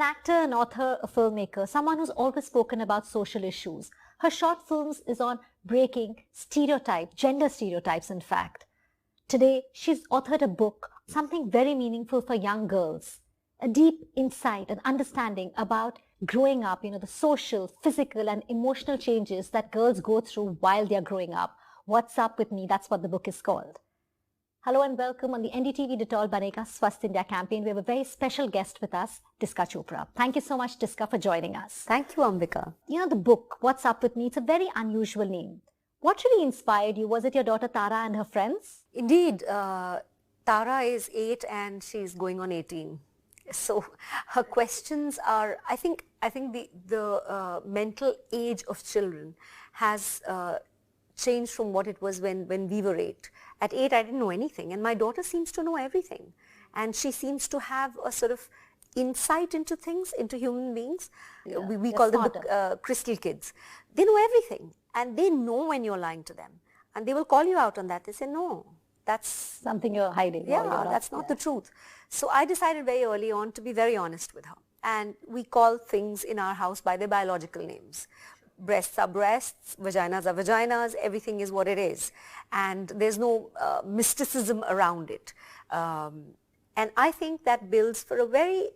An actor, an author, a filmmaker, someone who's always spoken about social issues. Her short films is on breaking stereotypes, gender stereotypes in fact. Today, she's authored a book, something very meaningful for young girls. A deep insight and understanding about growing up, the social, physical and emotional changes that girls go through while they're growing up. What's Up With Me? That's what the book is called. Hello and welcome on the NDTV Detol Banega Swasth India campaign. We have a very special guest with us, Tiska Chopra. Thank you so much, Tiska, for joining us. Thank you, Ambika. The book, What's Up With Me, it's a very unusual name. What really inspired you? Was it your daughter Tara and her friends? Indeed, Tara is 8 and she's going on 18. So her questions are, I think the mental age of children has changed from what it was when we were 8. At 8, I didn't know anything, and my daughter seems to know everything. And she seems to have a sort of insight into things, into human beings. Yeah, we call them the crystal kids. They know everything, and they know when you're lying to them. And they will call you out on that. They say, no, that's something you're hiding. Yeah, that's not the truth. So I decided very early on to be very honest with her. And we call things in our house by their biological names. Breasts are breasts, vaginas are vaginas, everything is what it is. And there's no mysticism around it. And I think that builds for a very,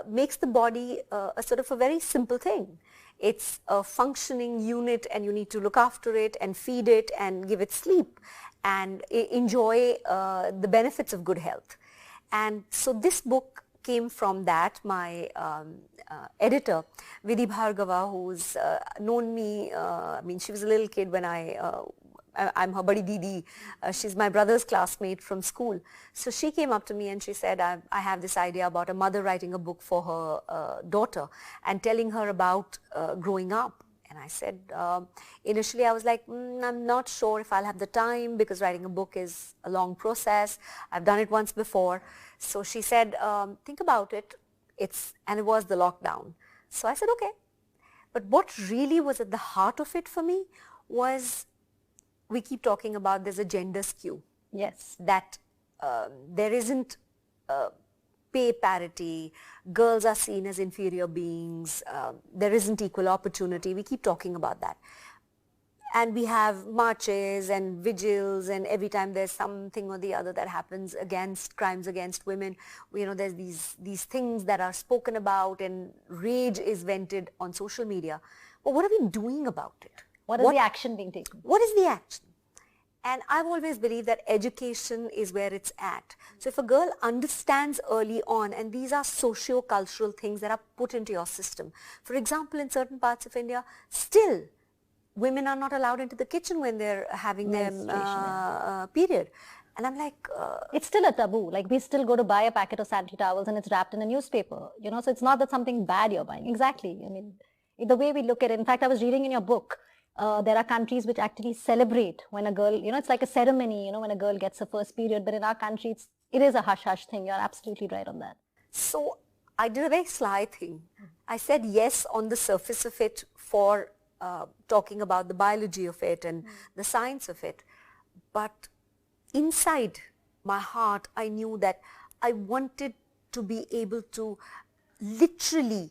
makes the body a sort of a very simple thing. It's a functioning unit and you need to look after it and feed it and give it sleep and enjoy the benefits of good health. And so this book came from that. My editor, Vidhi Bhargava, who's known me, she was a little kid when I'm her buddy Didi. She's my brother's classmate from school. So she came up to me and she said, I have this idea about a mother writing a book for her daughter and telling her about growing up. And I said, initially I was like, I'm not sure if I'll have the time because writing a book is a long process. I've done it once before. So she said, think about it. And it was the lockdown. So I said, okay. But what really was at the heart of it for me was, we keep talking about there's a gender skew. Yes. That there isn't pay parity, girls are seen as inferior beings, there isn't equal opportunity. We keep talking about that. And we have marches and vigils, and every time there's something or the other that happens against crimes against women, there's these things that are spoken about and rage is vented on social media. But what are we doing about it? What is the action being taken? What is the action? And I've always believed that education is where it's at. So if a girl understands early on, and these are socio-cultural things that are put into your system. For example, in certain parts of India, still, women are not allowed into the kitchen when they're having their period. And I'm like... it's still a taboo. Like, we still go to buy a packet of sanitary towels and it's wrapped in a newspaper. So it's not that something bad you're buying. Exactly. The way we look at it. In fact, I was reading in your book, there are countries which actually celebrate when a girl, it's like a ceremony, when a girl gets her first period. But in our country, it is a hush-hush thing. You're absolutely right on that. So I did a very sly thing. I said yes on the surface of it for talking about the biology of it and the science of it. But inside my heart, I knew that I wanted to be able to literally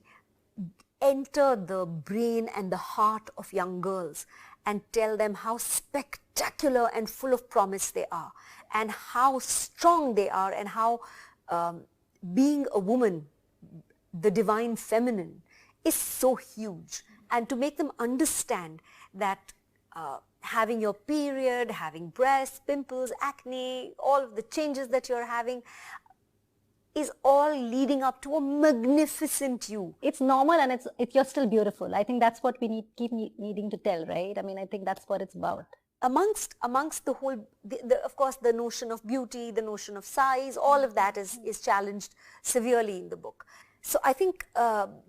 enter the brain and the heart of young girls and tell them how spectacular and full of promise they are, and how strong they are, and how being a woman, the divine feminine, is so huge. And to make them understand that having your period, having breasts, pimples, acne, all of the changes that you're having is all leading up to a magnificent you. It's normal, and you're still beautiful. I think that's what we keep needing to tell, right? I think that's what it's about. Amongst the whole, of course, the notion of beauty, the notion of size, all of that is challenged severely in the book. So I think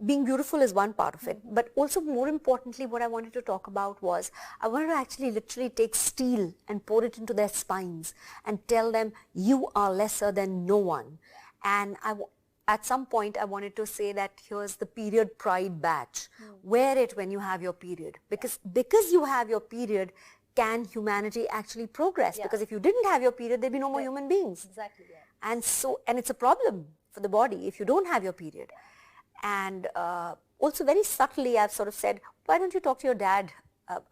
being beautiful is one part of it, but also more importantly, what I wanted to talk about was, I wanted to actually literally take steel and pour it into their spines and tell them, you are lesser than no one. And at some point, I wanted to say that here's the period pride badge. Wear it when you have your period, because you have your period, can humanity actually progress? Yeah. Because if you didn't have your period, there'd be no more human beings. Exactly. Yeah. And it's a problem for the body if you don't have your period. And also very subtly I've sort of said, why don't you talk to your dad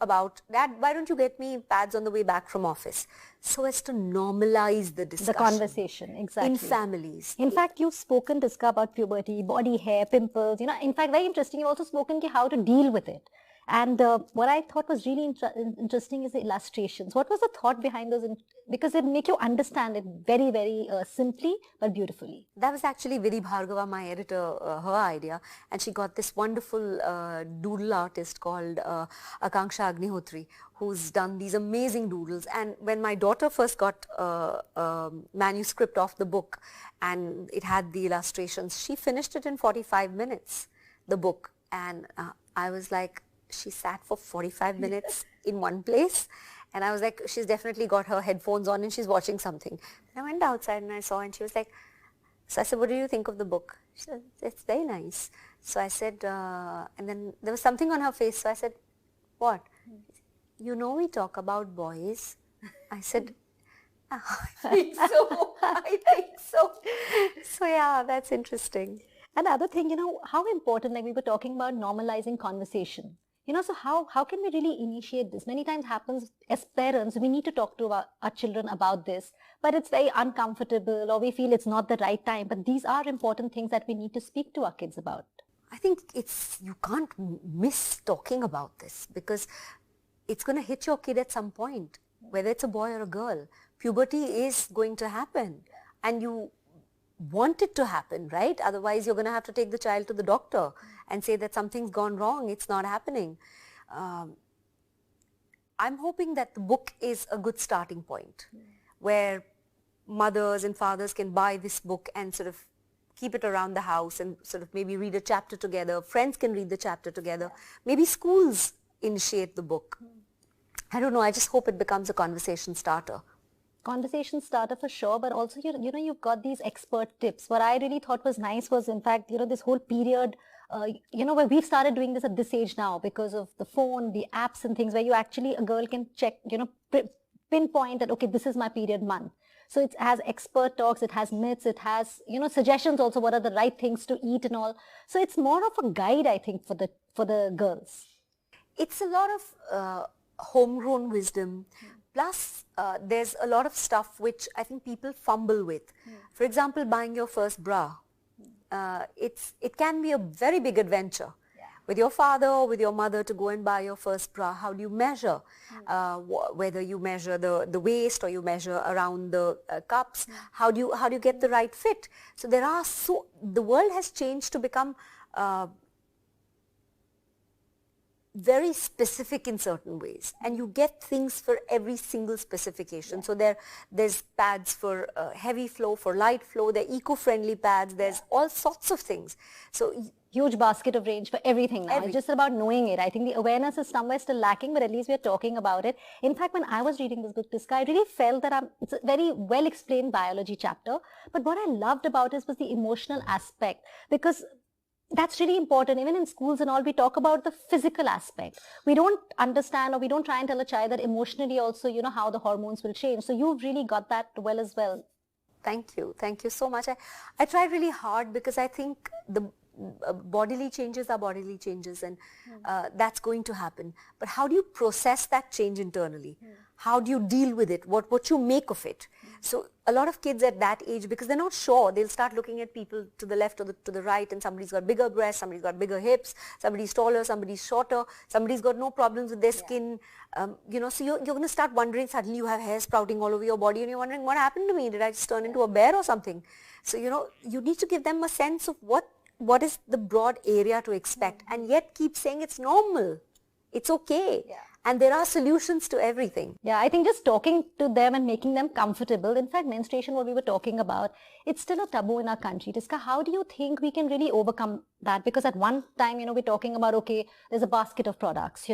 about, Dad, why don't you get me pads on the way back from office? So as to normalize the discussion. The conversation, exactly. In families. In fact, you've spoken, Tiska, about puberty, body hair, pimples. In fact, very interesting. You've also spoken how to deal with it. And what I thought was really interesting is the illustrations. What was the thought behind those? Because it make you understand it very, very simply but beautifully. That was actually Vidhi Bhargava, my editor, her idea. And she got this wonderful doodle artist called Akanksha Agnihotri, who's done these amazing doodles. And when my daughter first got a manuscript of the book and it had the illustrations, she finished it in 45 minutes, the book. And I was like, she sat for 45 minutes in one place, and I was like, she's definitely got her headphones on and she's watching something. And I went outside and I saw, and she was like, so I said, what do you think of the book? She said, it's very nice. So I said, and then there was something on her face, so I said, what? You know, we talk about boys. I said, I think so, I think so. So yeah, that's interesting. And the other thing, how important, like we were talking about normalizing conversation. So how can we really initiate this? Many times happens as parents, we need to talk to our children about this, but it's very uncomfortable or we feel it's not the right time. But these are important things that we need to speak to our kids about. I think you can't miss talking about this because it's going to hit your kid at some point, whether it's a boy or a girl. Puberty is going to happen and you want it to happen, right? Otherwise, you're going to have to take the child to the doctor and say that something's gone wrong, it's not happening. I'm hoping that the book is a good starting point where mothers and fathers can buy this book and sort of keep it around the house and sort of maybe read a chapter together. Friends can read the chapter together. Maybe schools initiate the book. I don't know, I just hope it becomes a conversation starter. Conversation starter for sure, but also you've got these expert tips. What I really thought was nice was, in fact, this whole period, where we've started doing this at this age now because of the phone, the apps and things, where you actually, a girl can check, pinpoint that, okay, this is my period month. So it has expert talks, it has myths, it has, suggestions also, what are the right things to eat and all. So it's more of a guide, I think, for the girls. It's a lot of homegrown wisdom. Plus, there's a lot of stuff which I think people fumble with. For example, buying your first bra. It can be a very big adventure. With your father or with your mother to go and buy your first bra. How do you measure? Whether you measure the waist or you measure around the cups. How do you get the right fit? So the world has changed to become very specific in certain ways, and you get things for every single specification. So there's pads for heavy flow, for light flow, there are eco-friendly pads, there's all sorts of things. So huge basket of range for everything now. It's just about knowing it. I think the awareness is somewhere still lacking, but at least we're talking about it. In fact, when I was reading this book, Tiska, I really felt that it's a very well explained biology chapter, but what I loved about it was the emotional aspect, because that's really important. Even in schools and all, we talk about the physical aspect. We don't understand, or we don't try and tell a child that emotionally also, how the hormones will change. So you've really got that well as well. Thank you so much. I tried really hard because I think the bodily changes are bodily changes, and that's going to happen. But how do you process that change internally? How do you deal with it? What you make of it? So a lot of kids at that age, because they're not sure, they'll start looking at people to the left or to the right, and somebody's got bigger breasts, somebody's got bigger hips, somebody's taller, somebody's shorter, somebody's got no problems with their skin. So you're going to start wondering, suddenly you have hair sprouting all over your body and you're wondering, what happened to me? Did I just turn into a bear or something? So, you need to give them a sense of what is the broad area to expect, and yet keep saying it's normal. It's okay. And there are solutions to everything. Yeah, I think just talking to them and making them comfortable. In fact, menstruation, what we were talking about, it's still a taboo in our country. Tiska, how do you think we can really overcome that? Because at one time, we're talking about, okay, there's a basket of products,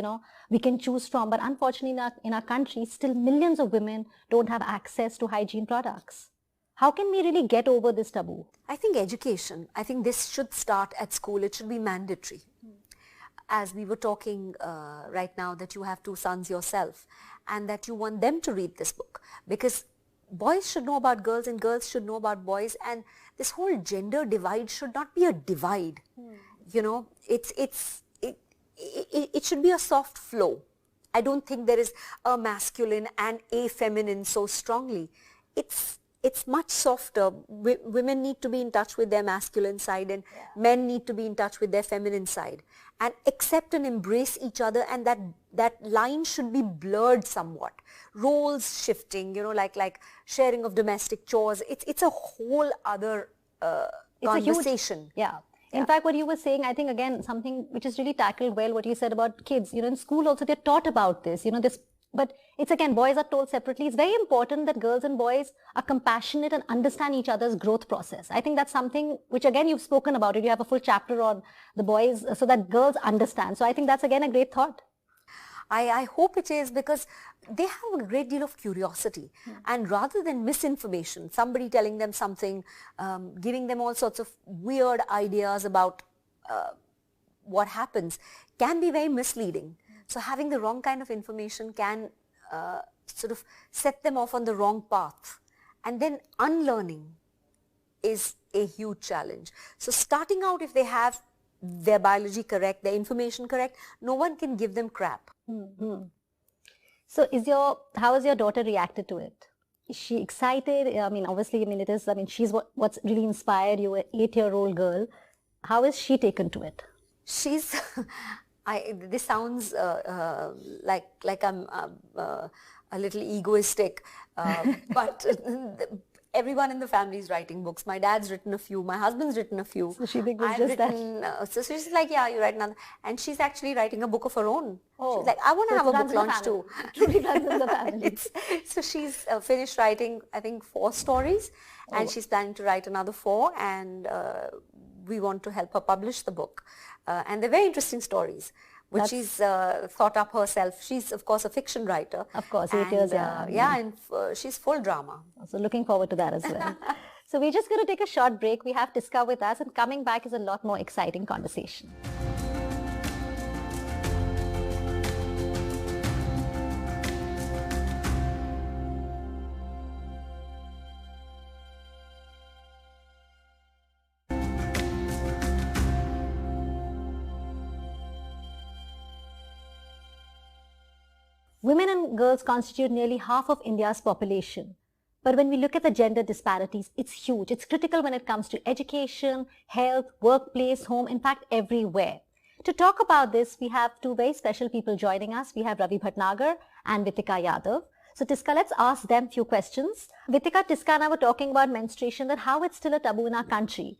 we can choose from. But unfortunately, in our country, still millions of women don't have access to hygiene products. How can we really get over this taboo? I think education. I think this should start at school. It should be mandatory. As we were talking right now, that you have 2 sons yourself and that you want them to read this book, because boys should know about girls and girls should know about boys, and this whole gender divide should not be a divide. it should be a soft flow. I don't think there is a masculine and a feminine so strongly. It's much softer. Women need to be in touch with their masculine side, and men need to be in touch with their feminine side, and accept and embrace each other, and that line should be blurred somewhat. Roles shifting, like sharing of domestic chores. It's a whole other conversation. In fact, what you were saying, I think, again, something which is really tackled well, what you said about kids, in school also they're taught about this, but it's again, boys are told separately. It's very important that girls and boys are compassionate and understand each other's growth process. I think that's something which, again, you've spoken about it. You have a full chapter on the boys so that girls understand. So I think that's, again, a great thought. I hope it is, because they have a great deal of curiosity, and rather than misinformation, somebody telling them something, giving them all sorts of weird ideas about what happens, can be very misleading. So having the wrong kind of information can sort of set them off on the wrong path, and then unlearning is a huge challenge. So starting out, if they have their biology correct, their information correct, no one can give them crap. Mm-hmm. So how has your daughter reacted to it? Is she excited? Obviously, she's what's really inspired you, an 8-year-old girl. How is she taken to it? She's, this sounds like I'm a little egoistic, but everyone in the family is writing books. My dad's written a few. My husband's written a few. So she thinks I've just written, that. So she's like, yeah, you write another. And she's actually writing a book of her own. Oh, she's like, I want to have a book launch too. It truly runs in the family. So she's finished writing, I think, 4 stories. And she's planning to write another 4. And we want to help her publish the book. And they're very interesting stories, which she's thought up herself. She's, of course, a fiction writer. Of course, 8 years, and she's full drama. So looking forward to that as well. So we're just going to take a short break. We have Tiska with us, and coming back is a lot more exciting conversation. Women and girls constitute nearly half of India's population. But when we look at the gender disparities, it's huge. It's critical when it comes to education, health, workplace, home, in fact, everywhere. To talk about this, we have 2 very special people joining us. We have Ravi Bhatnagar and Vitika Yadav. So Tiska, let's ask them few questions. Vitika, Tiska and I were talking about menstruation, that how it's still a taboo in our country.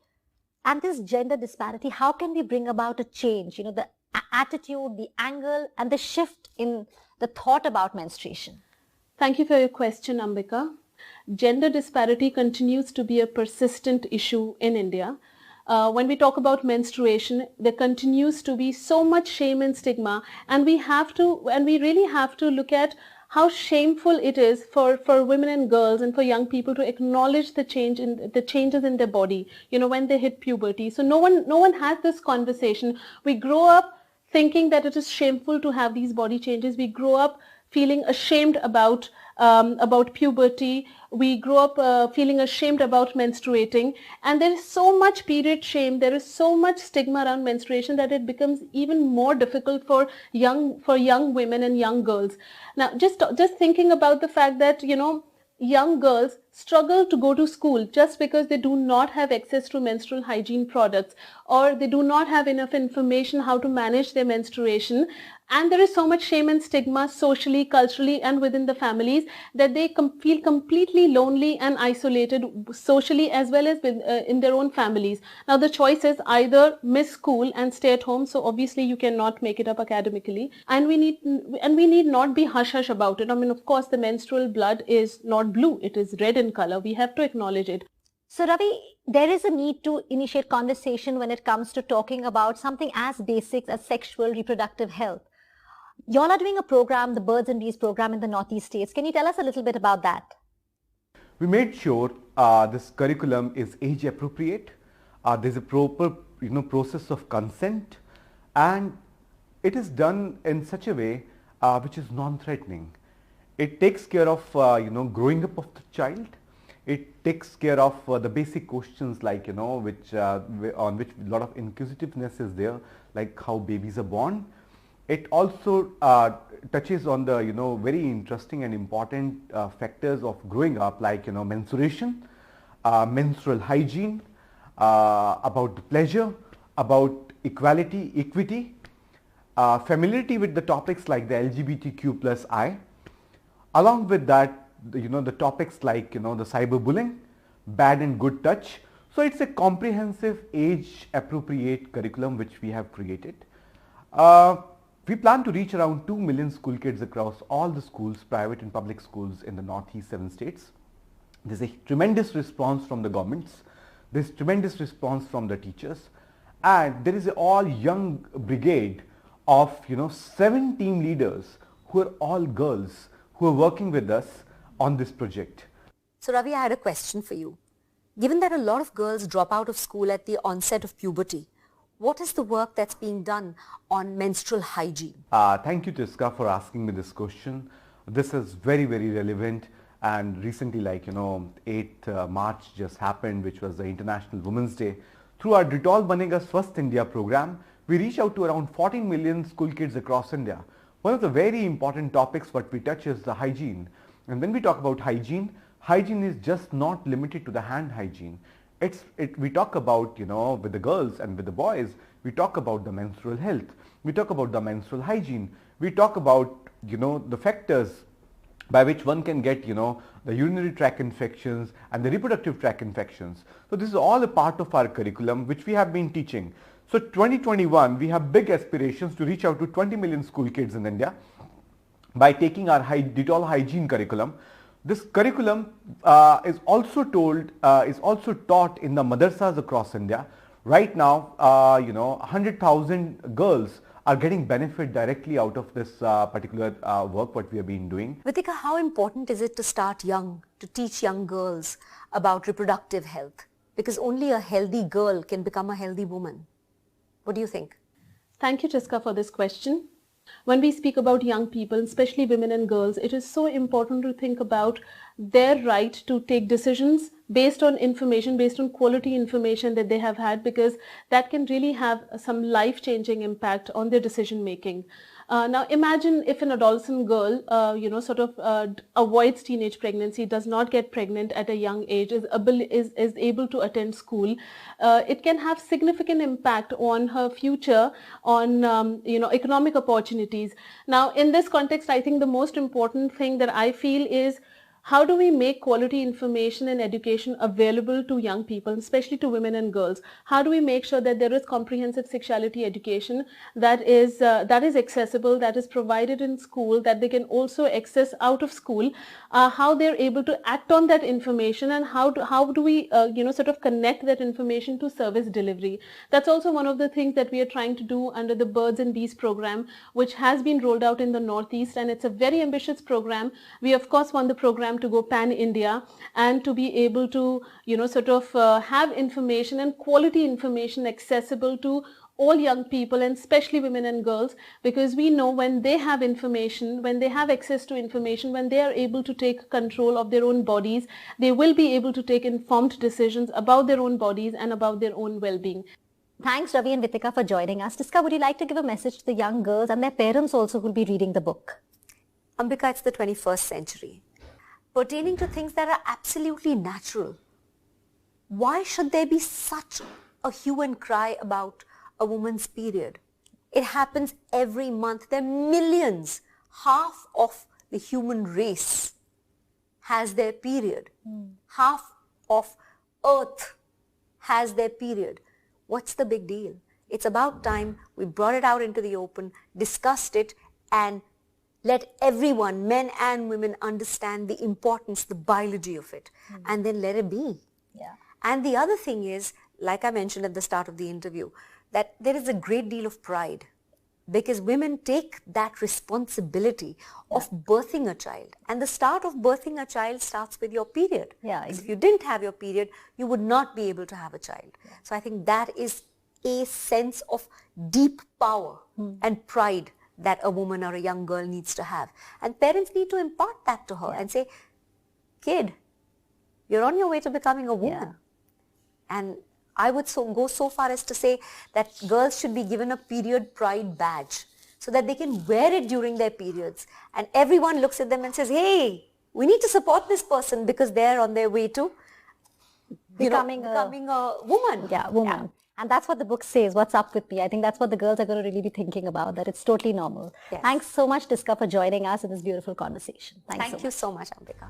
And this gender disparity, how can we bring about a change? The attitude, the angle, and the shift in the thought about menstruation. Thank you for your question, Ambika. Gender disparity continues to be a persistent issue in India. When we talk about menstruation, there continues to be so much shame and stigma, and we really have to look at how shameful it is for women and girls and for young people to acknowledge the changes in their body, when they hit puberty. So no one has this conversation. We grow up thinking that it is shameful to have these body changes. We grow up feeling ashamed about puberty. We grow up feeling ashamed about menstruating, and there is so much period shame. There is so much stigma around menstruation that it becomes even more difficult for young women and young girls. Now, just thinking about the fact that young girls struggle to go to school just because they do not have access to menstrual hygiene products, or they do not have enough information how to manage their menstruation. And there is so much shame and stigma socially, culturally, and within the families that they feel completely lonely and isolated socially as well as in their own families. Now the choice is either miss school and stay at home. So obviously you cannot make it up academically, and we need not be hush-hush about it. Of course, the menstrual blood is not blue; it is red in color. We have to acknowledge it. So Ravi, there is a need to initiate conversation when it comes to talking about something as basic as sexual reproductive health. Y'all are doing a program, the Birds and Bees program in the Northeast states. Can you tell us a little bit about that? We made sure this curriculum is age appropriate. There's a proper process of consent, and it is done in such a way which is non-threatening. It takes care of growing up of the child. It takes care of the basic questions like, which on which a lot of inquisitiveness is there, like how babies are born. It also touches on the, very interesting and important factors of growing up, like, menstruation, menstrual hygiene, about the pleasure, about equality, equity, familiarity with the topics like the LGBTQ plus I. Along with that, the topics like, the cyberbullying, bad and good touch. So it's a comprehensive age appropriate curriculum which we have created. We plan to reach around 2 million school kids across all the schools, private and public schools in the Northeast 7 states. There's a tremendous response from the governments. There's tremendous response from the teachers. And there is an all young brigade of, 7 team leaders who are all girls who are working with us on this project. So Ravi, I had a question for you. Given that a lot of girls drop out of school at the onset of puberty, what is the work that's being done on menstrual hygiene? Thank you, Tiska, for asking me this question. This is very, very relevant. And recently, 8th March just happened, which was the International Women's Day. Through our Detol Banega Swasth India program, we reach out to around 14 million school kids across India. One of the very important topics what we touch is the hygiene. And when we talk about hygiene, hygiene is just not limited to the hand hygiene. We talk about, with the girls and with the boys, we talk about the menstrual health. We talk about the menstrual hygiene. We talk about, the factors by which one can get, the urinary tract infections and the reproductive tract infections. So this is all a part of our curriculum which we have been teaching. So 2021, we have big aspirations to reach out to 20 million school kids in India by taking our Detol hygiene curriculum. This curriculum is also taught in the madrasas across India. Right now, 100,000 girls are getting benefit directly out of this particular work what we have been doing. Vitika, how important is it to start young, to teach young girls about reproductive health? Because only a healthy girl can become a healthy woman. What do you think? Thank you, Tiska, for this question. When we speak about young people, especially women and girls, it is so important to think about their right to take decisions based on information, based on quality information that they have had, because that can really have some life-changing impact on their decision making. Now imagine if an adolescent girl, avoids teenage pregnancy, does not get pregnant at a young age, is able to attend school. It can have significant impact on her future, on economic opportunities. Now in this context, I think the most important thing that I feel is, how do we make quality information and education available to young people, especially to women and girls? How do we make sure that there is comprehensive sexuality education that is accessible, that is provided in school, that they can also access out of school? How they're able to act on that information, and how do we connect that information to service delivery? That's also one of the things that we are trying to do under the Birds and Bees program, which has been rolled out in the Northeast, and it's a very ambitious program. We of course want the program to go pan-India and to be able to have information and quality information accessible to all young people, and especially women and girls, because we know when they have information, when they have access to information, when they are able to take control of their own bodies, they will be able to take informed decisions about their own bodies and about their own well-being. Thanks, Ravi and Vitika, for joining us. Tiska, would you like to give a message to the young girls and their parents also who will be reading the book? Ambika, it's the 21st century. Pertaining to things that are absolutely natural. Why should there be such a hue and cry about a woman's period? It happens every month. There are millions. Half of the human race has their period. Half of Earth has their period. What's the big deal? It's about time we brought it out into the open, discussed it, and let everyone, men and women, understand the importance, the biology of it, and then let it be. Yeah. And the other thing is, like I mentioned at the start of the interview, that there is a great deal of pride, because women take that responsibility of birthing a child. And the start of birthing a child starts with your period. Yeah, Because if you didn't have your period, you would not be able to have a child. Yeah. So I think that is a sense of deep power and pride that a woman or a young girl needs to have. And parents need to impart that to her and say, kid, you're on your way to becoming a woman. And I would go so far as to say that girls should be given a period pride badge so that they can wear it during their periods. And everyone looks at them and says, hey, we need to support this person because they're on their way to becoming a woman. Yeah, woman. Yeah. And that's what the book says, what's up with me. I think that's what the girls are going to really be thinking about, that it's totally normal. Yes. Thanks so much, Disca, for joining us in this beautiful conversation. Thank you so much, Ambika.